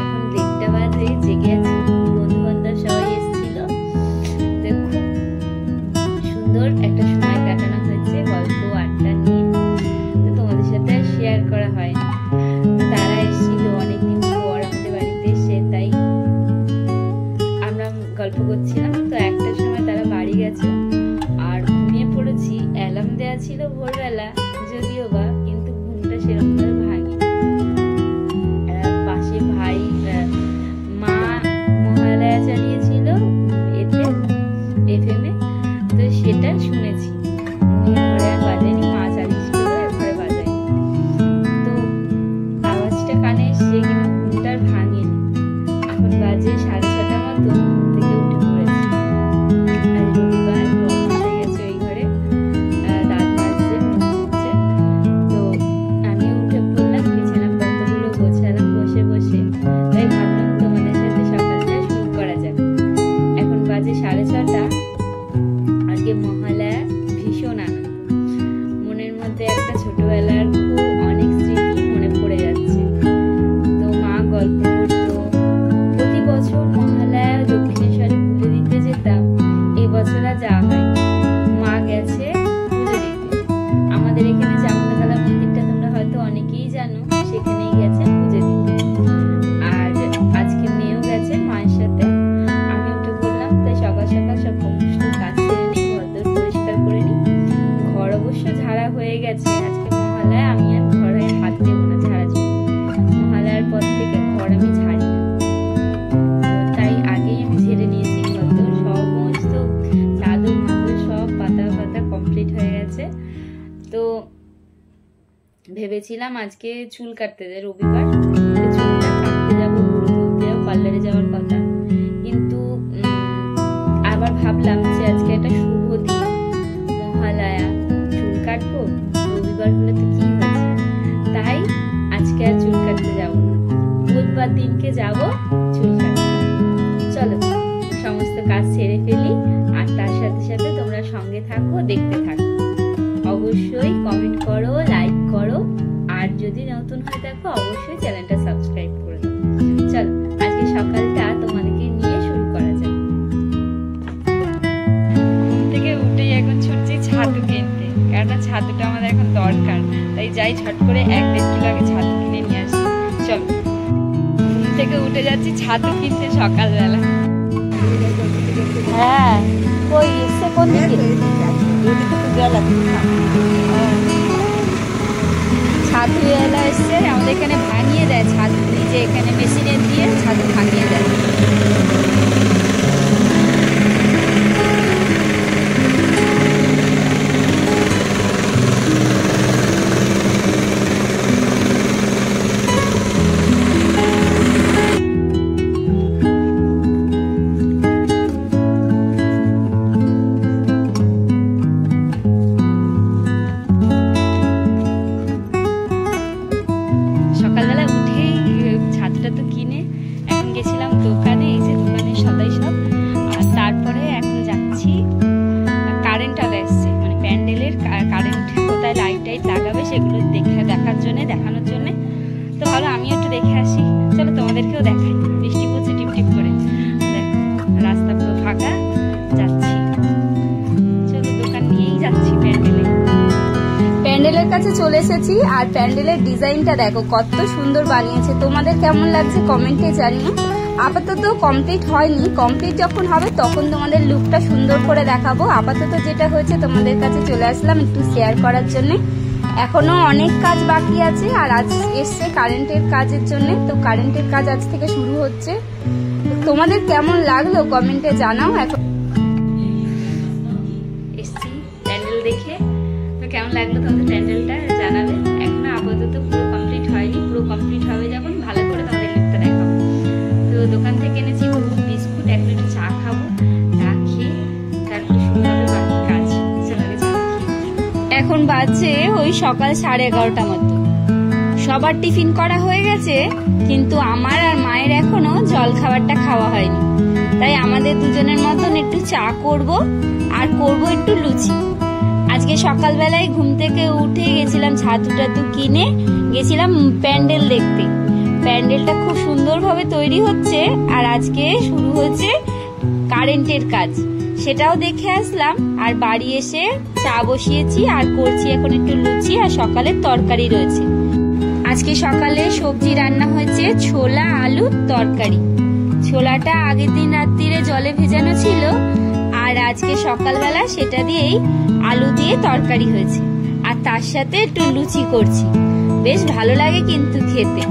এখন 1:30 বাজে, জেগে আছি। বন্ধু বান্ধব সবাই এসেছিল, খুব সুন্দর একটা সময় কাটানো হয়েছে গল্প আড্ডা নিয়ে। তো তোমাদের সাথে শেয়ার করা হয়। তারা এসেছিল অনেকদিন পর আমাদের বাড়িতে এসে, তাই আমরা গল্প করছিলাম। তো একটার সময় তারা বাড়ি গেছে আর ঘুমিয়ে পড়েছি। অ্যালার্ম দেওয়া ছিল ভোরবেলা, যদিও বা, কিন্তু ঘুমটা সেরকম ভাবে ভাঙি। পাশে ভাই মা মহালয়া চালিয়েছিল FM এ, তো সেটা শুনেছি। ঘরে আর বাজায়নি, মা চালিয়েছিল ঘরে বাজায়নি। তো আওয়াজটা কানে এসে কিন্তু ঘুমটা আর ভাঙেনি। এখন বাজে 6:30 মতো, থেকে উঠে পড়েছি। আর রবিবার বসে গেছে ওই ঘরে, দাঁত মাজছে, মুখ ধুচ্ছে। তো আমিও উঠে পড়লাম, বিছানাপত্রগুলো গোছালাম বসে বসে। তাই ভাবলাম তোমাদের সাথে সকালটা শুরু করা যাক। এখন বাজে 6:30। আজকে মহালয়া, ভীষণ আনন্দ। মনের মধ্যে একটা ছোটবেলার খুব অনেক স্মৃতি মনে পড়ে যাচ্ছে। তো মা গল্প করতো, প্রতি বছর মহালয়া দক্ষিণেশ্বরে পুজো দিতে যেতাম। এবছর আর যাওয়া হয়নি, মা গেছে পুজো দিতে। আমাদের এখানে চামুন্ডাতলা মন্দিরটা তোমরা হয়তো অনেকেই জানো, সেখানেই গেছে পুজো দিতে। আর আজকে মেয়েও গেছে মায়ের সাথে। আমি উঠে পড়লাম, তাই সকাল সকাল সব সমস্ত কাজ সেরে নিই, ঘর পরিষ্কার করে নিই। ঘর অবশ্য ঝাড়া হয়ে গেছে। আজকে মহালয়া, আমি আর ঘরে হাত দেবো না ঝাড়া ঝুড়ি। মহালয়ার পর থেকে ঘর আমি ঝাড়ি না, তাই আগেই আমি ঝেড়ে নিয়েছি। ঘর সমস্ত চাদর মাদর সব পাতা পাতা কমপ্লিট হয়ে গেছে। তো ভেবেছিলাম আজকে চুল কাটতে যাই, রবিবার চুলটা কাটতে যাবো, ভুরু তুলতে যাবো, পার্লারে যাওয়ার কথা। কিন্তু আবার ভাবলাম যে আজকে একটা শুভ দিন, মহালয়া, চুল কাটবো, রবিবার হলে তো কি হয়েছে, তাই আজকে আর চুল কাটতে যাবো না। বুধবার দিনকে যাবো চুল কাটতে। চলো সমস্ত কাজ সেরে ফেলি, আর তার সাথে সাথে তোমরা সঙ্গে থাকো, দেখতে থাকো। অবশ্যই কমেন্ট করো, লাইক করো, আর যদি নতুন হয়ে থাকো অবশ্যই চ্যানেলটা সাবস্ক্রাইব করে দাও। চলো আজকে সকালটা তোমাদেরকে নিয়ে শুরু করা যাক। ঘুম থেকে উঠেই এখন ছুটছি ছাতু কিনতে, কেননা ছাতুটা আমাদের এখন দরকার। তাই যাই ঝট করে 1-1.5 কিলো আগে ছাতু কিনে নিয়ে আসি। চলো ঘুম থেকে উঠে যাচ্ছি ছাতু কিনতে সকালবেলা। হ্যাঁ, কই এসছে কোন দিকে? ছাতু এলা এসছে, আমাদের এখানে ভাঙিয়ে দেয় ছাতু, নিজে এখানে মেশিনে দিয়ে ছাতু ভাঙিয়ে দেয়। সকালবেলা উঠেই ছাতুটা তো কিনে এখন গেছিলাম দোকানে, এই যে দোকানে সবাই সব। আর তারপরে এখন যাচ্ছি, কারেন্ট আলা এসছে, মানে প্যান্ডেলের কারেন্ট কোথায় লাইট টাইট লাগাবে সেগুলো দেখানোর জন্য। তো ভালো আমিও একটু দেখে আসি। চলো তোমাদেরকেও দেখাই। বৃষ্টি পড়ছে টিপ টিপ করে, দেখো রাস্তা পুরো ফাঁকা, যাচ্ছি। চলো দোকান নিয়েই যাচ্ছি প্যান্ডেলের কাছে চলে এসেছি। আর প্যান্ডেলের ডিজাইনটা দেখো কত সুন্দর বানিয়েছে। তোমাদের কেমন লাগছে কমেন্টে জানিও। আপাতত কমপ্লিট হয়নি, কমপ্লিট যখন হবে তখন তোমাদের লুকটা সুন্দর করে দেখাবো। আপাতত যেটা হয়েছে তোমাদের কাছে চলে আসলাম একটু শেয়ার করার জন্য। এখনো অনেক কাজ বাকি আছে, আর আজ এসছে কারেন্টের কাজের জন্য। তো কারেন্টের কাজ আজ থেকে শুরু হচ্ছে। তোমাদের কেমন লাগলো কমেন্টে জানাও। এখন এসছি প্যান্ডেল দেখে, তো কেমন লাগলো তোমাদের প্যান্ডেলটা জানাবে। এখন আপাতত পুরো কমপ্লিট হয়নি, পুরো কমপ্লিট হবে যখন ভালো করে তোমাদের লিখতে দেখাবো। তো দোকান থেকে এনেছি বিস্কুট, এক প্লেট চা খাবো, চা খেয়ে তারপরে শুরু হবে বাকি কাজ। এখন বাজছে ওই সকাল 11:30 মতো। সবার টিফিন করা হয়ে গেছে, কিন্তু আমার আর মায়ের এখনো জল খাবারটা খাওয়া হয়নি। তাই আমাদের দুজনের মতন একটু চা করব, আর করব একটু লুচি। আজকে সকালবেলায় ঘুম থেকে উঠে গেছিলাম ছাতু টাতু কিনে, গেছিলাম প্যান্ডেল দেখতে। প্যান্ডেলটা খুব সুন্দরভাবে তৈরি হচ্ছে। আর আজকে শুরু হচ্ছে কারেন্টের কাজ, সেটাও দেখে আসলাম। আর বাড়ি এসে চা বসিয়েছি আর করছি এখন একটু লুচি, আর সকালের তরকারি রয়েছে। আজকে সকালে সবজি রান্না হয়েছে ছোলা আলুর তরকারি। ছোলাটা আগের দিন রাত্রিরে জলে ভেজানো ছিল, আর আজকে সকালবেলা সেটা দিয়েই আলু দিয়ে তরকারি হয়েছে। আর তার সাথে একটু লুচি করছি, বেশ ভালো লাগে কিন্তু খেতে।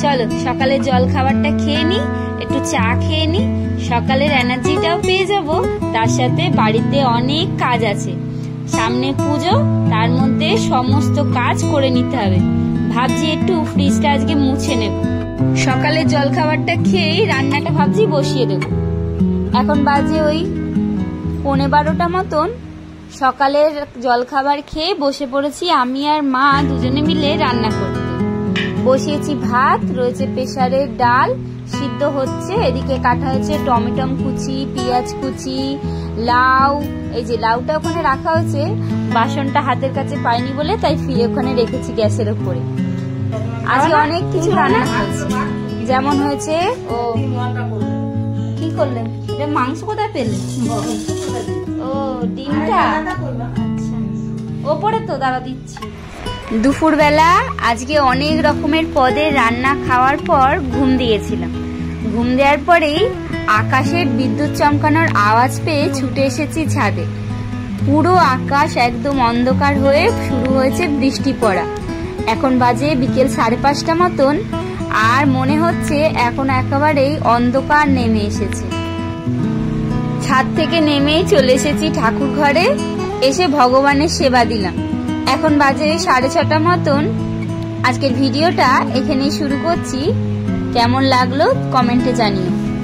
চলো সকালে জল খাবারটা খেয়ে নি, একটু চা খেয়ে নি, সকালের এনার্জিটাও পেয়ে যাব। তার সাথে বাড়িতে অনেক কাজ আছে, সামনে পুজো, তার মধ্যে সমস্ত কাজ করে নিতে হবে। ভাবছি একটু ফ্রিজটা আজকে মুছে নেব। সকালে জল খাবারটা খেয়েই রান্নাটা ভাবছি বসিয়ে দেব। এখন বাজে ওই 11:15 মতন। সকালের জল খাবার খেয়ে বসে পড়েছি আমি আর মা দুজনে মিলে রান্না করতে। বসিয়েছি ভাত, রয়েছে প্রেসারে ডাল সিদ্ধ হচ্ছে, এদিকে কাটা হয়েছে টমেটো কুচি, পেঁয়াজ কুচি, লাউ। এই যে লাউটা ওখানে রাখা হয়েছে, বাসনটা হাতের কাছে পাইনি বলে তাই ফিরে ওখানে রেখেছি গ্যাসের উপরে। আজকে অনেক কিছু রান্না হয়েছে, যেমন হয়েছে ও কি করলেন, এটা মাংস কোথায় পেলেন? ও ডিমটা ওপরে তো দাঁড়া দিচ্ছি। দুপুরবেলা আজকে অনেক রকমের পদের রান্না খাওয়ার পর ঘুম দিয়েছিলাম। ঘুম দেওয়ার পরেই আকাশের বিদ্যুৎ চমকানোর আওয়াজ পেয়ে ছুটে এসেছি ছাদে। পুরো আকাশ একদম অন্ধকার হয়ে শুরু হয়েছে বৃষ্টি পড়া। এখন বাজে বিকেল 5:30 মতন, আর মনে হচ্ছে এখন একেবারেই অন্ধকার নেমে এসেছে। ছাদ থেকে নেমেই চলে এসেছি ঠাকুর ঘরে, এসে ভগবানের সেবা দিলাম। এখন বাজে 6:30 মতন। আজকের ভিডিওটা এখানেই শুরু করছি। কেমন লাগলো কমেন্টে জানিও।